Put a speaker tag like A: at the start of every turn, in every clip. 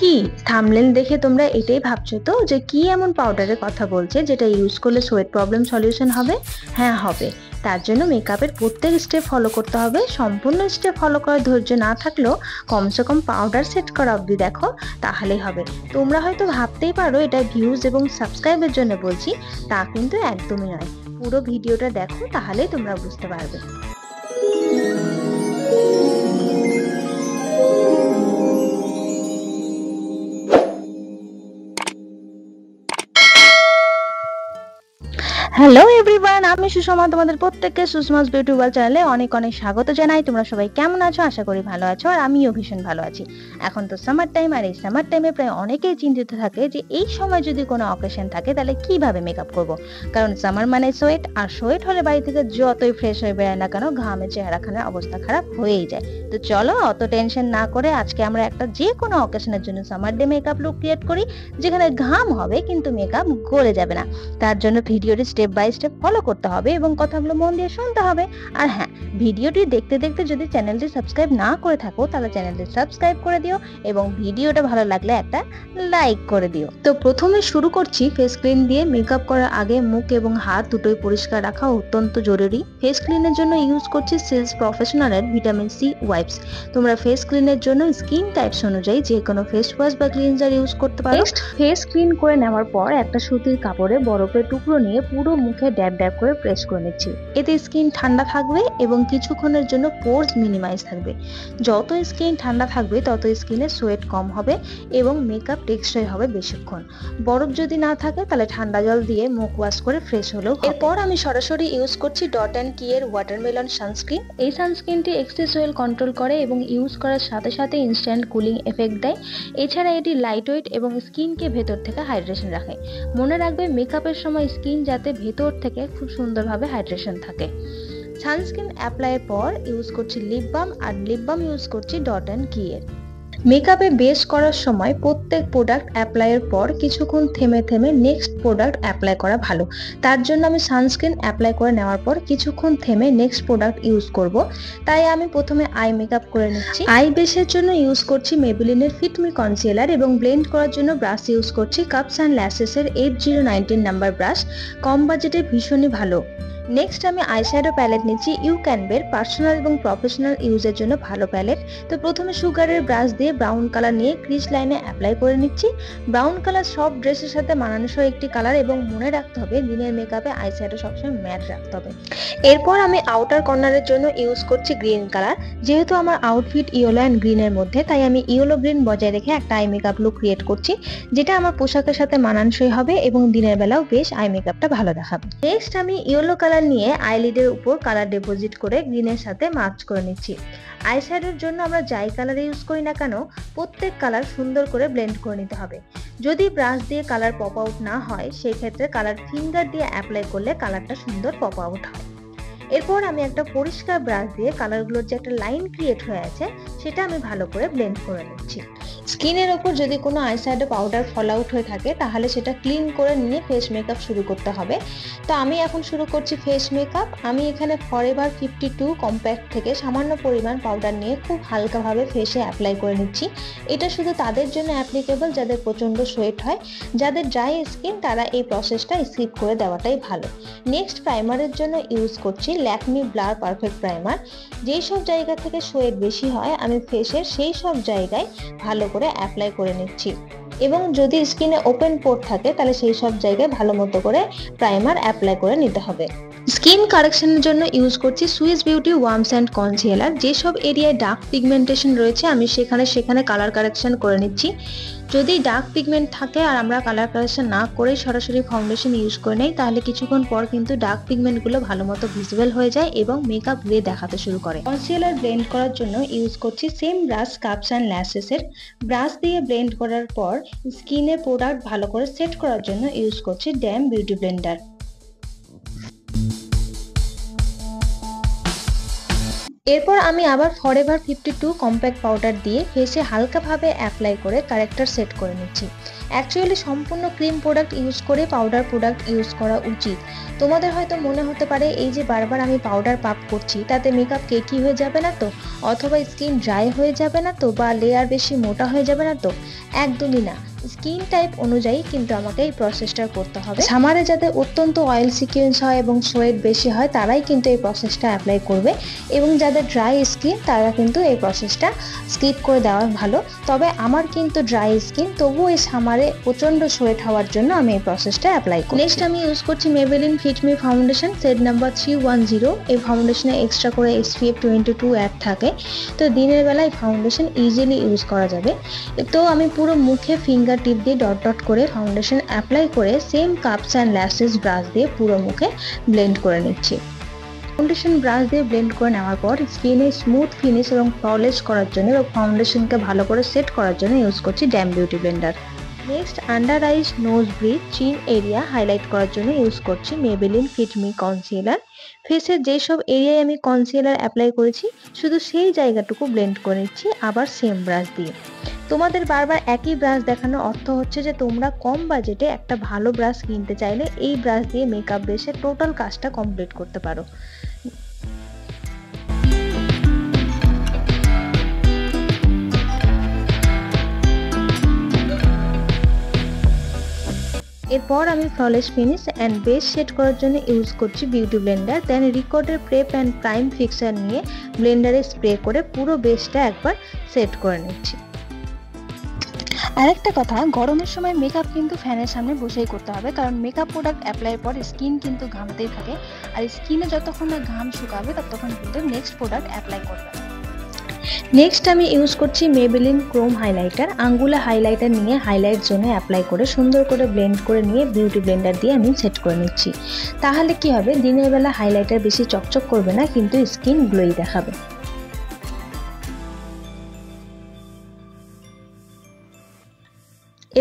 A: কি থাম্বনেল দেখে তোমরা এটাই ভাবছো তো যে কি এমন পাউডারের কথা বলছে যেটা ইউজ করলে সোয়েট প্রবলেম সলিউশন হবে? হ্যাঁ হবে। তার জন্য মেকআপের প্রত্যেক স্টেপ ফলো করতে হবে। সম্পূর্ণ স্টেপ ফলো করার ধৈর্য না থাকলেও কমসে কম পাউডার সেট করা অবধি দেখো, তাহলেই হবে। তোমরা হয়তো ভাবতেই পারো এটা ভিউজ এবং সাবস্ক্রাইবের জন্য বলছি, তা কিন্তু একদমই নয়। পুরো ভিডিওটা দেখো, তাহলেই তোমরা বুঝতে পারবে। হ্যালো এভরিওয়ান, আমি সুষমা, তোমাদের প্রত্যেককে সুষমাস বিউটি ওয়ার্ল্ড চ্যানেলে অনেক অনেক স্বাগত জানাই। তোমরা সবাই কেমন আছো? আশা করি ভালো আছো, আর আমিও ভীষণ ভালো আছি। এখন তো সামার টাইম, আর এই সামার টাইমে প্রায় অনেকেই চিন্তিত থাকে যে এই সময় যদি কোনো অকেশন থাকে তাহলে কিভাবে মেকআপ করব। কারণ সামার মানে সোয়েট, আর সোয়েট হলে বাড়ি থেকে যতই ফ্রেশ হয়ে বেড়ায় না কেন, ঘামে চেহারাখানার অবস্থা খারাপ হয়েই যায়। তো চলো অত টেনশন না করে আজকে আমরা একটা যে কোনো অকেশনের জন্য summer day makeup look create করি, যেখানে ঘাম হবে কিন্তু মেকআপ গলে যাবে না। তার জন্য ভিডিওটি স্টেপ বাই স্টেপ ফলো করতে হবে এবং কথাগুলো মন দিয়ে শুনতে হবে। আর হ্যাঁ, ভিডিওটি দেখতে দেখতে যদি চ্যানেলটি সাবস্ক্রাইব না করে থাকো তাহলে চ্যানেলটি সাবস্ক্রাইব করে দিও এবং ভিডিওটা ভালো লাগলে একটা লাইক করে দিও। তো প্রথমে শুরু করছি ফেস ক্লিন দিয়ে। মেকআপ করার আগে মুখ এবং হাত দুটোই পরিষ্কার রাখা অত্যন্ত জরুরি। ফেস ক্লিনের জন্য ইউজ করছি সিলস প্রফেশনালের ভিটামিন সি ওয়াইপস। তোমরা ফেস ক্লিনের জন্য স্কিন টাইপস অনুযায়ী যে কোনো ফেস ওয়াশ বা ক্লিনজার ইউজ করতে পারো। ফেস ক্লিন করে নেওয়ার পর একটা সুতির কাপড়ে বরফের টুকরো নিয়ে পুরো মুখে ড্যাব ড্যাব করে প্রেস করে নিচ্ছি। এতে স্কিন ঠান্ডা থাকবে এবং কিছুক্ষণের জন্য পোরস মিনিমাইজ থাকবে। যত স্কিন ঠান্ডা থাকবে তত স্কিনে সোয়েট কম হবে এবং মেকআপ টেকসই হবে বেশিক্ষণ। বরফ যদি না থাকে তাহলে ঠান্ডা জল দিয়ে মুখ ওয়াশ করে ফ্রেশ হলেও। এরপর আমি সরাসরি ইউজ করছি ডট অ্যান্ড কি এর ওয়াটারমেলন সানস্ক্রিন। এই সানস্ক্রিনটি এক্সেস অয়েল কন্ট্রোল করে এবং ইউজ করার সাথে সাথে ইনস্ট্যান্ট কুলিং এফেক্ট দেয়। এছাড়া এটি লাইট ওয়েট এবং স্কিনকে ভেতর থেকে হাইড্রেশন রাখে। মনে রাখবে মেকআপের সময় স্কিন যাতে ভেতর থেকে খুব সুন্দরভাবে হাইড্রেশন থাকে। সানস্ক্রিন অ্যাপ্লাইয়ের পর ইউজ করছি লিপ বাম, আর লিপ বাম ইউজ করছি ডট অ্যান্ড কি এর। মেকআপে বেস করার সময় প্রত্যেক প্রোডাক্ট অ্যাপ্লাইয়ের পর কিছুক্ষণ থেমে থেমে নেক্সট প্রোডাক্ট অ্যাপ্লাই করা ভালো। তার জন্য আমি সানস্ক্রিন অ্যাপ্লাই করে নেওয়ার পর কিছুক্ষণ থেমে নেক্সট প্রোডাক্ট ইউজ করব। তাই আমি প্রথমে আই মেকআপ করে নিচ্ছি। আই বেসের জন্য ইউজ করছি মেবেলিনের ফিট মি কনসিলার এবং ব্লেন্ড করার জন্য ব্রাশ ইউজ করছি কাপস অ্যান্ড ল্যাশেসের 8019 নাম্বার ব্রাশ। কম বাজেটে ভীষণই ভালো। নেক্সট আমি আইশ্যাডো প্যালেট নিচ্ছি ইউক্যানবের। পার্সোনাল এবং প্রফেশনাল ইউজের জন্য ভালো প্যালেট। তো প্রথমে সুগারের ব্রাশ দিয়ে ব্রাউন কালার নিয়ে ক্রিজ লাইনে অ্যাপ্লাই করে নিচ্ছি। ব্রাউন কালার সব ড্রেসের সাথে মানানসই একটি কালার এবং মনে রাখতে হবে দিনের মেকআপে আইশ্যাডো সবসময় ম্যাট রাখতে হবে। এরপর আমি আউটার কর্নারের জন্য ইউজ করছি গ্রিন কালার। যেহেতু আমার আউটফিট ইয়েলো অ্যান্ড গ্রিনের মধ্যে, তাই আমি ইয়েলো গ্রিন বজায় রেখে একটা আই মেকআপ লুক ক্রিয়েট করছি, যেটা আমার পোশাকের সাথে মানানসই হবে এবং দিনের বেলাও বেশ আই মেকআপটা ভালো দেখাবে। নেক্সট আমি ইয়েলো কালার নিয়ে আইলিডের উপর কালার ডিপোজিট করে গ্রিনের সাথে মার্চ করে নিচ্ছি। আইশ্যাডোর জন্য আমরা যাই কালার ইউজ করি না কেন, প্রত্যেক কালার সুন্দর করে ব্লেন্ড করে নিতে হবে। যদি ব্রাশ দিয়ে কালার পপ আউট না হয়, সেই ক্ষেত্রে কালার ফিঙ্গার দিয়ে অ্যাপ্লাই করলে কালারটা সুন্দর পপ আউট হয়। এরপর আমি একটা পরিষ্কার ব্রাশ দিয়ে কালারগুলোর যে একটা লাইন ক্রিয়েট হয়ে আছে সেটা আমি ভালো করে ব্লেন্ড করে নিচ্ছি। স্কিনের ওপর যদি কোনো আইশ্যাডো পাউডার ফল আউট হয়ে থাকে তাহলে সেটা ক্লিন করে নিয়ে ফেস মেকআপ শুরু করতে হবে। তো আমি এখন শুরু করছি ফেস মেকআপ। আমি এখানে ফরএভার 52 কম্প্যাক্ট থেকে সামান্য পরিমাণ পাউডার নিয়ে খুব হালকাভাবে ফেসে অ্যাপ্লাই করে নিচ্ছি। এটা শুধু তাদের জন্য অ্যাপ্লিকেবল যাদের প্রচণ্ড সোয়েট হয়। যাদের ড্রাই স্কিন তারা এই প্রসেসটা স্কিপ করে দেওয়াটাই ভালো। নেক্সট প্রাইমারের জন্য ইউজ করছি ল্যাকমি ব্লার পারফেক্ট প্রাইমার। যেই সব জায়গা থেকে সোয়েট বেশি হয় আমি ফেসের সেই সব জায়গায় ভালো করে অ্যাপ্লাই করে নিচ্ছি, এবং যদি স্কিনে ওপেন পোর থাকে তাহলে সেই সব জায়গায় ভালো মতো করে প্রাইমার অ্যাপ্লাই করে নিতে হবে। স্কিন কারেকশনের জন্য ইউজ করছি Swiss beauty worms and concealer. যেসব এরিয়ায় ডার্ক পিগমেন্টেশন রয়েছে আমি সেখানে কালার কারেকশন করে নিচ্ছি। যদি ডার্ক পিগমেন্ট থাকে আর আমরা কালার কারেকশন না করে সরাসরি ফাউন্ডেশন ইউজ করে নেই, তাহলে কিছুক্ষণ পর কিন্তু ডার্ক পিগমেন্টগুলো ভালো মতো ভিজিবল হয়ে যায় এবং মেকআপ গ্রে দেখাতে শুরু করে। কনসিলার ব্লেন্ড করার জন্য ইউজ করছি সেম ব্রাশ কাপস অ্যান্ড ল্যাশেসের। ব্রাশ দিয়ে ব্লেন্ড করার পর স্কিনের প্রোডাক্ট ভালো করে সেট করার জন্য ইউজ করছি ড্যাম বিউটি ব্লেন্ডার। এরপর আমি আবার ফরএভার 52 কম্প্যাক্ট পাউডার দিয়ে ফেসে হালকাভাবে অ্যাপ্লাই করে কারেক্টার সেট করে নিচ্ছি। অ্যাকচুয়ালি সম্পূর্ণ ক্রিম প্রোডাক্ট ইউজ করে পাউডার প্রোডাক্ট ইউজ করা উচিত। তোমাদের হয়তো মনে হতে পারে এই যে বারবার আমি পাউডার পাপ করছি তাতে মেকআপ কেকি হয়ে যাবে না তো, অথবা স্কিন ড্রাই হয়ে যাবে না তো, বা লেয়ার বেশি মোটা হয়ে যাবে না তো। একদমই না, স্কিন টাইপ অনুযায়ী কিন্তু আমাকে এই প্রসেসটা করতে হবে। সামারে যাদের অত্যন্ত অয়েল সিকুয়েন্স হয় এবং সোয়েট বেশি হয় তারাই কিন্তু এই প্রসেসটা অ্যাপ্লাই করবে, এবং যাদের ড্রাই স্কিন তারা কিন্তু এই প্রসেসটা স্কিপ করে দেওয়া ভালো। তবে আমার কিন্তু ড্রাই স্কিন, তবুও এই সামারে প্রচন্ড সোয়েট হওয়ার জন্য আমি এই প্রসেসটা অ্যাপ্লাই করি। নেক্সট আমি ইউজ করছি Maybelline fit me foundation shade number 310। এই ফাউন্ডেশনে এক্সট্রা করে SPF 22 অ্যাড থাকে, তো দিনের বেলা এই ফাউন্ডেশন ইজিলি ইউজ করা যাবে। তো আমি পুরো মুখে ফিঙ্গার টিপ দিয়ে ডট ডট করে ফাউন্ডেশন অ্যাপ্লাই করে same cups and lashes brush দিয়ে পুরো মুখে ব্লেন্ড করে নিচ্ছি। ফাউন্ডেশন ব্রাশ দিয়ে ব্লেন্ড করে নেওয়ার পর স্কিনে স্মুথ ফিনিশ এবং ফ্ললেস করার জন্য এবং ফাউন্ডেশনকে ভালো করে সেট করার জন্য ইউজ করছি damp beauty blender. Next under eyes, nose bridge, chin area highlight করার জন্য ইউজ করছি মেবেলিন ফিট মি কনসিলার। ফেসের যেসব এরিয়ায় আমি কনসিলার অ্যাপ্লাই করেছি শুধু সেই জায়গাটুকু ব্লেন্ড করে নিচ্ছি আবার সেম ব্রাশ দিয়ে। তোমাদের বারবার একই ব্রাশ দেখানোর অর্থ হচ্ছে যে তোমরা কম বাজেটে একটা ভালো ব্রাশ কিনতে চাইলে এই ব্রাশ দিয়ে মেকআপ বেসে টোটাল কাজটা কমপ্লিট করতে পারো। এরপর আমি flawless finish and base set করার জন্য ইউজ করছি বিউটি ব্লেন্ডার। দেন রিকর্ডের প্রেপ অ্যান্ড প্রাইম ফিক্সার নিয়ে ব্লেন্ডারে স্প্রে করে পুরো বেসটা একবার সেট করে নিচ্ছি। আরেকটা কথা, গরমের সময় মেকআপ কিন্তু ফ্যানের সামনে বসেই করতে হবে, কারণ মেকআপ প্রোডাক্ট অ্যাপ্লাইয়ের পর স্কিন কিন্তু ঘামতেই থাকে, আর স্কিনে যতক্ষণ না ঘাম শুকাবে ততক্ষণ কিন্তু নেক্সট প্রোডাক্ট অ্যাপ্লাই করবে। নেক্সট আমি ইউজ করছি মেবেলিন ক্রোম হাইলাইটার। আঙ্গুলে হাইলাইটার নিয়ে হাইলাইট জোনে অ্যাপ্লাই করে সুন্দর করে ব্লেন্ড করে নিয়ে বিউটি ব্লেন্ডার দিয়ে আমি সেট করে নিচ্ছি। তাহলে কি হবে, দিনের বেলা হাইলাইটার বেশি চকচক করবে না, কিন্তু স্কিন গ্লোই দেখাবে।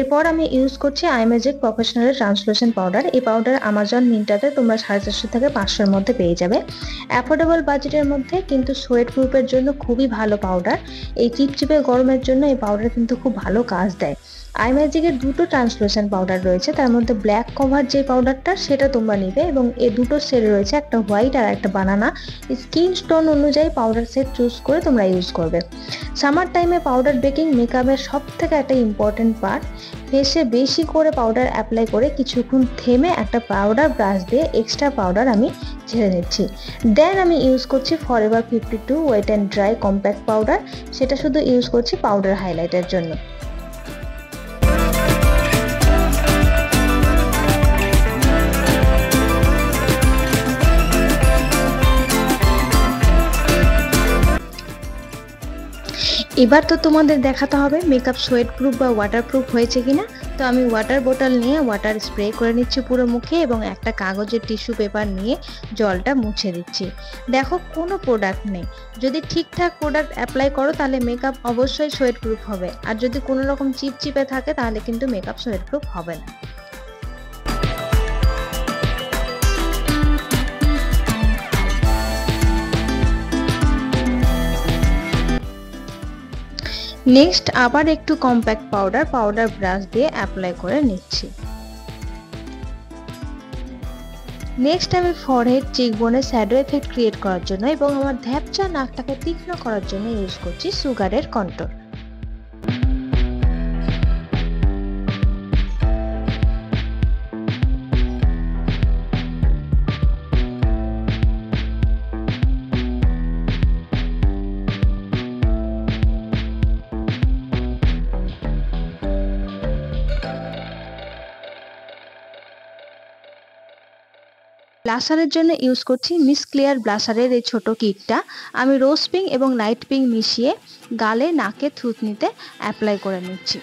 A: এরপর আমি ইউজ করছি আইম্যাজিক প্রফেশনাল ট্রান্সলুসেন্ট পাউডার। এই পাউডার আমাজন মিন্ট্রাতে তোমরা 450 থেকে 500-এর মধ্যে পেয়ে যাবে। অ্যাফোর্ডেবল বাজেটের মধ্যে, কিন্তু সোয়েট প্রুফের জন্য খুবই ভালো পাউডার। এই চিপচিপে গরমের জন্য এই পাউডার কিন্তু খুব ভালো কাজ দেয়। আইম্যাজিকের দুটো ট্রান্সলুসেন্ট পাউডার রয়েছে, তার মধ্যে ব্ল্যাক কভার যে পাউডারটা সেটা তোমরা নিবে, এবং এই দুটো সেট রয়েছে, একটা হোয়াইট আর একটা বানানা। স্কিন টোন অনুযায়ী পাউডার সেট চুজ করে তোমরা ইউজ করবে। সামার টাইমে পাউডার বেকিং মেকআপের সব থেকে একটা ইম্পর্টেন্ট পার্ট। ফেসে বেশি করে পাউডার অ্যাপ্লাই করে কিছুক্ষণ থেমে একটা পাউডার ব্রাশ দিয়ে এক্সট্রা পাউডার আমি ঝেড়ে নিচ্ছি। দেন আমি ইউজ করছি forever 52 wet and dry compact powder. সেটা শুধু ইউজ করছি পাউডার হাইলাইটের জন্য। এবার তো তোমাদের দেখাতে হবে মেকআপ সোয়েট প্রুফ বা ওয়াটার প্রুফ হয়েছে কিনা। তো আমি ওয়াটার বোতল নিয়ে ওয়াটার স্প্রে করে নিচ্ছি পুরো মুখে, এবং একটা কাগজের টিস্যু পেপার নিয়ে জলটা মুছে দিচ্ছি। দেখো কোনো প্রোডাক্ট নেই, যদি ঠিকঠাক প্রোডাক্ট অ্যাপ্লাই করো তাহলে মেকআপ অবশ্যই সোয়েট প্রুফ হবে, আর যদি কোনো রকম চিপচিপে থাকে তাহলে কিন্তু মেকআপ সোয়েট প্রুফ হবে না। নেক্সট আবার একটু কম্প্যাক্ট পাউডার ব্রাশ দিয়ে অ্যাপ্লাই করে নিচ্ছি। নেক্সট আমি ফরহেড, চিকবোনে শ্যাডো এফেক্ট ক্রিয়েট করার জন্য এবং আমার ধ্যাপচা নাকটাকে তীক্ষ্ণ করার জন্য ইউজ করছি সুগারের কন্ট্যুর। ব্লাশারের জন্য ইউজ করছি মিস ক্লিয়ার ব্লাশারের এই ছোট কিটটা। আমি রোজ পিঙ্ক এবং লাইট পিঙ্ক মিশিয়ে গালে, নাকে, থুতনিতে অ্যাপ্লাই করে নিচ্ছি।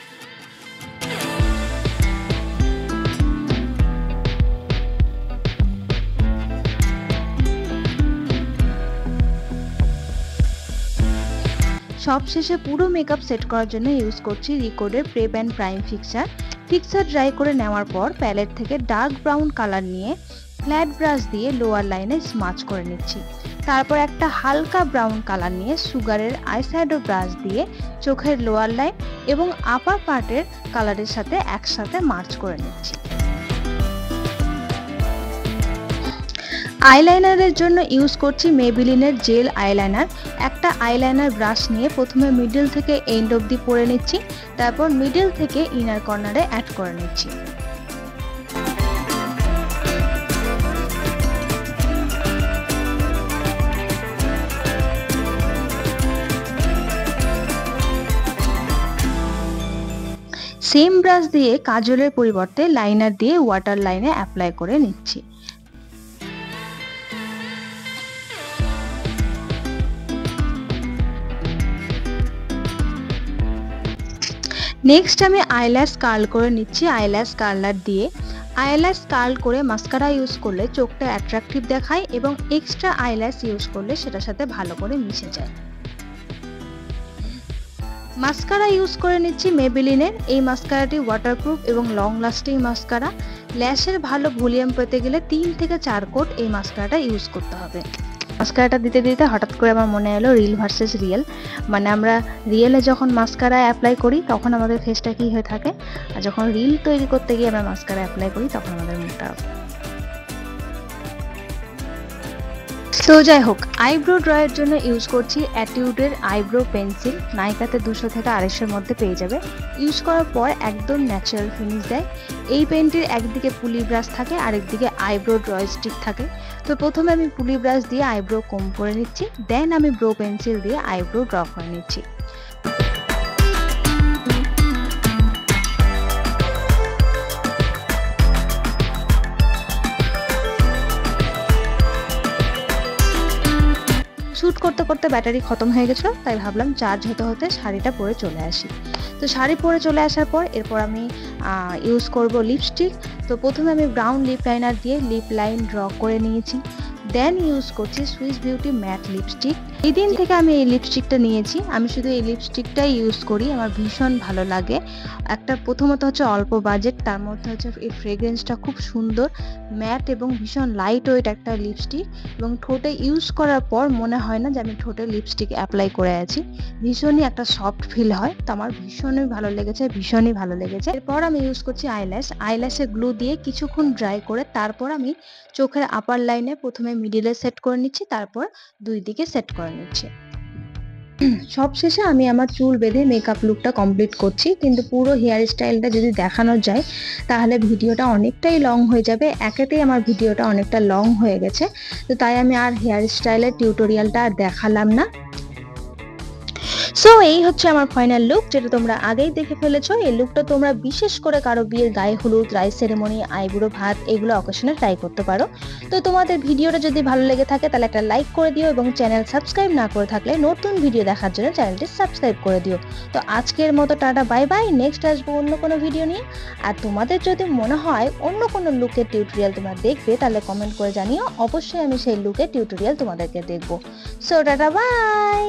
A: সবশেষে পুরো মেকআপ সেট করার জন্য ইউজ করছি রিকোডের prep and prime fixer dry করে নেওয়ার পর প্যালেট থেকে ডার্ক ব্রাউন কালার নিয়ে ফ্ল্যাট ব্রাশ দিয়ে লোয়ার লাইনে স্মাচ করে নিচ্ছি। তারপর একটা হালকা ব্রাউন কালার নিয়ে সুগারের আইশ্যাডো ব্রাশ দিয়ে চোখের লোয়ার লাইন এবং আপার পার্টের কালারের সাথে একসাথে মার্চ করে নিচ্ছি। আইলাইনারের জন্য ইউজ করছি মেবিলিনের জেল আইলাইনার। একটা আইলাইনার ব্রাশ নিয়ে প্রথমে মিডল থেকে এন্ড অবধি পরে নিচ্ছি, তারপর মিডল থেকে ইনার কর্নারে অ্যাড করে নিচ্ছি। সেম ব্রাশ দিয়ে কাজলের পরিবর্তে লাইনার দিয়ে ওয়াটার লাইনে অ্যাপ্লাই করে নিচ্ছি। নেক্সট আমি আইল্যাশ কার্ল করে নিচ্ছি আইল্যাশ কার্লার দিয়ে। আইল্যাশ কার্ল করে মাস্কারা ইউজ করলে চোখটা অ্যাট্রাকটিভ দেখায় এবং এক্সট্রা আইল্যাশ ইউজ করলে সেটার সাথে ভালো করে মিশে যায়। মাস্কারা ইউজ করে নিচ্ছি মেবিলিনের। এই মাস্কারাটি ওয়াটারপ্রুফ এবং লং লাস্টিং মাস্কারা। ল্যাশের ভালো ভলিউম পেতে গেলে 3 থেকে 4 কোট এই মাস্কারাটা ইউজ করতে হবে। মাস্কারাটা দিতে দিতে হঠাৎ করে আমার মনে এলো রিল ভার্সেস রিয়েল, মানে আমরা রিয়েলে যখন মাস্কারা অ্যাপ্লাই করি তখন আমাদের ফেসটা কি হয়ে থাকে, আর যখন রিল তৈরি করতে গিয়ে আমরা মাস্কারা অ্যাপ্লাই করি তখন আমাদের মুখটা। তো যাই হোক, আইব্রো ড্রয়ের জন্য ইউজ করছি অ্যাটিউডের আইব্রো পেন্সিল। নাইকাতে 200 থেকে 250-এর মধ্যে পেয়ে যাবে। ইউজ করার পর একদম ন্যাচারাল ফিনিশ দেয়। এই পেনটির একদিকে পুলি ব্রাশ থাকে আর একদিকে আইব্রো ড্রয় স্টিক থাকে। তো প্রথমে আমি পুলি ব্রাশ দিয়ে আইব্রো কম করে নিচ্ছি, দেন আমি ব্রো পেন্সিল দিয়ে আইব্রো ড্র করে নিচ্ছি। শ্যুট করতে করতে ব্যাটারি খতম হয়ে গেছিলো, তাই ভাবলাম চার্জ হতে হতে শাড়িটা পরে চলে আসি। তো শাড়ি পরে চলে আসার পর এরপর আমি ইউজ করব লিপস্টিক। তো প্রথমে আমি ব্রাউন লিপ লাইনার দিয়ে লিপ লাইন ড্র করে নিয়েছি, দেন ইউজ করছি সুইস বিউটি ম্যাট লিপস্টিক। এই দিন থেকে আমি এই লিপস্টিকটা নিয়েছি, আমি শুধু এই লিপস্টিকটাই ইউজ করি, আমার ভীষণ ভালো লাগে। একটা প্রথমত হচ্ছে অল্প বাজেট, তার মধ্যে হচ্ছে এই ফ্রেগ্রেন্সটা খুব সুন্দর, ম্যাট এবং ভীষণ লাইট ওয়েট একটা লিপস্টিক, এবং ঠোঁটে ইউজ করার পর মনে হয় না যে আমি ঠোঁটে লিপস্টিক অ্যাপ্লাই করে আছি, ভীষণই একটা সফট ফিল হয়। তো আমার ভীষণই ভালো লেগেছে। এরপর আমি ইউজ করছি আইল্যাশে গ্লু দিয়ে কিছুক্ষণ ড্রাই করে তারপর আমি চোখের আপার লাইনে প্রথমে মিডিলে সেট করে নিচ্ছি, তারপর 2 দিকে সেট করে নিচ্ছি। সবশেষে আমি আমার চুল বেঁধে মেকআপ লুকটা কমপ্লিট করছি, কিন্তু পুরো হেয়ার স্টাইলটা যদি দেখানো যায় তাহলে ভিডিওটা অনেকটাই লং হয়ে যাবে। একেতেই আমার ভিডিওটা অনেকটা লং হয়ে গেছে, তো তাই আমি আর হেয়ার স্টাইলের টিউটোরিয়ালটা আর দেখালাম না। সো এই হচ্ছে আমার ফাইনাল লুক, যেটা তোমরা আগেই দেখে ফেলেছো। এই লুকটা তোমরা বিশেষ করে কারো বিয়ের গায়ে হলুদ, রাইস সেরেমনি, আইবুড়ো ভাত এগুলো অকেশনে ট্রাই করতে পারো। তো তোমাদের ভিডিওটা যদি ভালো লেগে থাকে তাহলে একটা লাইক করে দিও, এবং চ্যানেল সাবস্ক্রাইব না করে থাকলে নতুন ভিডিও দেখার জন্য চ্যানেলটি সাবস্ক্রাইব করে দিও। তো আজকের মতো টাটা বাই বাই, নেক্সট আসবো অন্য কোনো ভিডিও নিয়ে। আর তোমাদের যদি মনে হয় অন্য কোনো লুকের টিউটোরিয়াল তোমরা দেখবে তাহলে কমেন্ট করে জানিও, অবশ্যই আমি সেই লুকের টিউটোরিয়াল তোমাদেরকে দেখবো। So tata bye.